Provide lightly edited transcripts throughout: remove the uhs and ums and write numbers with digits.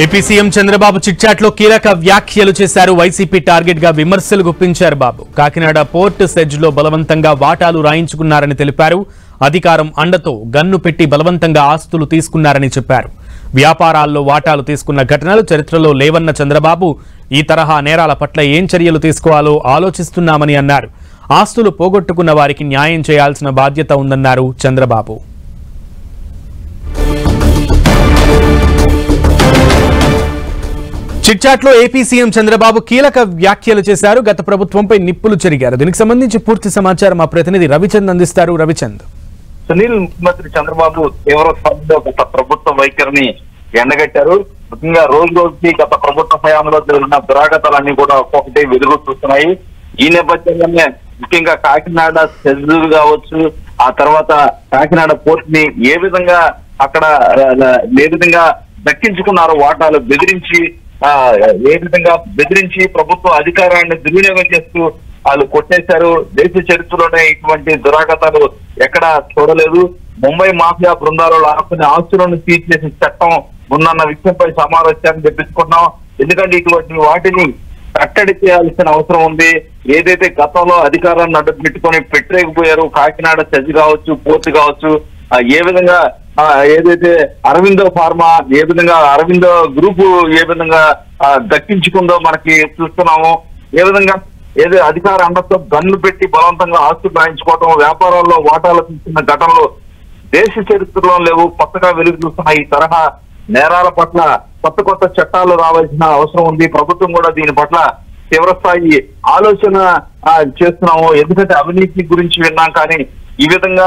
AP CM Chandrababu చిట్చాట్లో కీలక వ్యాఖ్యలు చేశారు. వైసీపీ టార్గెట్ గా విమర్శలు గుప్పించారు బాబు. కాకినాడ పోర్ట్ సెజ్ లో బలవంతంగా వాటాలు రాయించుకున్నారని తెలిపారు. అధికారం అండతో గన్ను పెట్టి బలవంతంగా ఆస్తులు తీసుకున్నారని చెప్పారు. వ్యాపారాల్లో వాటాలు తీసుకున్న ఘటనలు చరిత్రలో లేవన్న చంద్రబాబు ఈ తరహా నేరాల పట్ల ఏం చర్యలు తీసుకోవాలో ఆలోచిస్తున్నామని అన్నారు. ఆస్తులు పోగొట్టుకున్న వారికి న్యాయం చేయాల్సిన బాధ్యత ఉందన్నారు చంద్రబాబు. చిట్చాట్లో ఏపీ సీఎం చంద్రబాబు కీలక వ్యాఖ్యలు చేశారు. గత ప్రభుత్వంపై నిప్పులు చెరిగారు. దీనికి సంబంధించి పూర్తి సమాచారం మా ప్రతినిధి రవిచంద్ అందిస్తారు. రవిచంద్. సునీల్, ముఖ్యమంత్రి చంద్రబాబు తీవ్ర స్థాయిలో గత ప్రభుత్వ వైఖరిని ఎండగట్టారు. ముఖ్యంగా రోజు రోజుకి గత ప్రభుత్వ హయాంలో జరిగిన దురాగతాలన్నీ కూడా ఒక్కొక్కటి వెలుగు చూస్తున్నాయి. ఈ నేపథ్యంలోనే ముఖ్యంగా కాకినాడ సెజ్జు కావచ్చు, ఆ తర్వాత కాకినాడ పోర్ట్ ని ఏ విధంగా దక్కించుకున్నారో వాటాలు ఏ విధంగా బెదిరించి ప్రభుత్వ అధికారాన్ని దుర్వినియోగం చేస్తూ వాళ్ళు కొట్టేశారు. దేశ చరిత్రలోనే ఇటువంటి దురాగతాలు ఎక్కడా చూడలేదు. ముంబై మాఫియా బృందాలు లాక్కునే ఆస్తులను సీజ్ చేసే చట్టం ఉందన్న విషయంపై సమావేశాన్ని తెప్పించుకున్నాం. ఎందుకంటే ఇటువంటి వాటిని కట్టడి చేయాల్సిన అవసరం ఉంది. ఏదైతే గతంలో అధికారాన్ని అడ్డుపెట్టుకొని పెట్టలేకపోయారు, కాకినాడ సెజ్ కావచ్చు, పోర్ట్ కావచ్చు, ఏ విధంగా ఏదైతే అరవిందో ఫార్మా ఏ విధంగా అరవిందో గ్రూపు ఏ విధంగా దక్కించుకుందో మనకి చూస్తున్నాము. ఏ విధంగా ఏదో అధికార అండతో గన్ను పెట్టి బలవంతంగా ఆస్తులు రాయించుకోవడం, వ్యాపారాల్లో వాటాలు తీసుకున్న ఘటనలు దేశ చరిత్రలో లేవు. కొత్తగా వెలుగు చూస్తున్న ఈ తరహా నేరాల పట్ల కొత్త చట్టాలు రావాల్సిన అవసరం ఉంది. ప్రభుత్వం కూడా దీని పట్ల తీవ్రస్థాయి ఆలోచన చేస్తున్నాము. ఎందుకంటే అవినీతి గురించి విన్నాం, కానీ ఈ విధంగా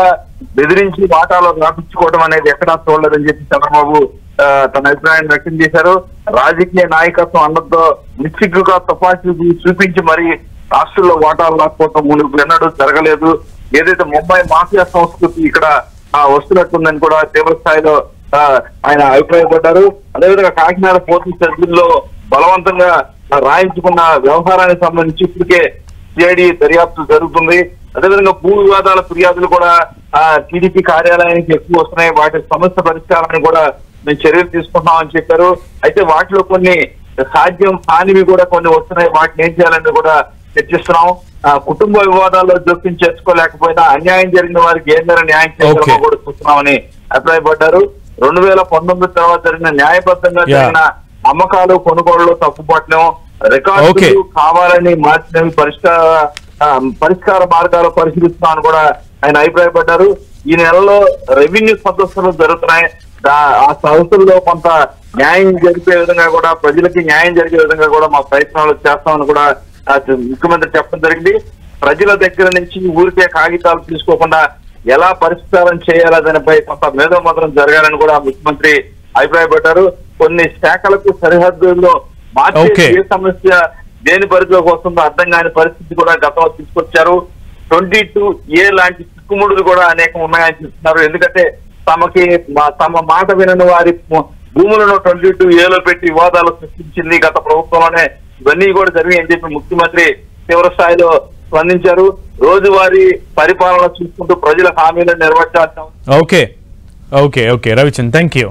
బెదిరించి వాటాలు రాపించుకోవడం అనేది ఎక్కడా చూడలేదని చెప్పి చంద్రబాబు తన అభిప్రాయాన్ని వ్యక్తం చేశారు. రాజకీయ నాయకత్వం అండతో నిస్సిగ్గుగా తుపాకీ చూపించి మరి రాష్ట్రంలో వాటాలు రాకపోవడం ముందుకు ఎన్నడూ జరగలేదు. ఏదైతే ముంబై మాఫియా సంస్కృతి ఇక్కడ వస్తున్నట్టుందని కూడా తీవ్ర స్థాయిలో ఆయన అభిప్రాయపడ్డారు. అదేవిధంగా కాకినాడ పోర్టు సెజ్జుల్లో బలవంతంగా రాయించుకున్న వ్యవహారానికి సంబంధించి ఇప్పటికే సిఐడి దర్యాప్తు జరుగుతుంది. అదేవిధంగా భూ వివాదాల ఫిర్యాదులు కూడా టీడీపీ కార్యాలయానికి ఎక్కువ వస్తున్నాయి. వాటి సమస్య పరిష్కారాన్ని కూడా మేము చర్యలు తీసుకుంటున్నామని చెప్పారు. అయితే వాటిలో కొన్ని సాధ్యం కానివి కూడా కొన్ని వస్తున్నాయి. వాటిని ఏం చేయాలని కూడా చర్చిస్తున్నాం. కుటుంబ వివాదాల్లో జోక్యం చేసుకోలేకపోయినా అన్యాయం జరిగిన వారికి ఏం మేర న్యాయం చేయాలో కూడా చూస్తున్నామని అభిప్రాయపడ్డారు. 2019 తర్వాత జరిగిన న్యాయబద్ధంగా జరిగిన అమ్మకాలు కొనుగోళ్లు తప్పుపట్టడం, రికార్డులు కావాలని మార్చినవి పరిష్కార మార్గాలు పరిశీలిస్తున్నామని కూడా ఆయన అభిప్రాయపడ్డారు. ఈ నెలలో రెవెన్యూ సదస్సులు జరుగుతున్నాయి. ఆ సదస్సుల్లో కొంత న్యాయం జరిపే విధంగా కూడా ప్రజలకి న్యాయం జరిగే విధంగా కూడా మా ప్రయత్నాలు చేస్తామని కూడా ముఖ్యమంత్రి చెప్పడం జరిగింది. ప్రజల దగ్గర నుంచి ఊరికే కాగితాలు తీసుకోకుండా ఎలా పరిష్కారం చేయాలా దానిపై కొంత మేధోమథనం జరగాలని కూడా ముఖ్యమంత్రి అభిప్రాయపడ్డారు. కొన్ని శాఖలకు సరిహద్దుల్లో మార్చే ఏ సమస్య దేని పరిధిలోకి వస్తుందో అర్థం కాని పరిస్థితి కూడా గతంలో తీసుకొచ్చారు. 22A లాంటి చిక్కుముడులు కూడా అనేకం ఉన్నాయని చెప్తున్నారు. ఎందుకంటే తమ మాట వినని వారి భూములను 22A పెట్టి వివాదాలు సృష్టించింది గత ప్రభుత్వంలోనే. ఇవన్నీ కూడా జరిగాయని చెప్పి ముఖ్యమంత్రి తీవ్ర స్థాయిలో స్పందించారు. రోజువారీ పరిపాలన చూసుకుంటూ ప్రజల హామీలను నెరవేర్చాల్సిన ఓకే రవిచంద్, థ్యాంక్ యూ.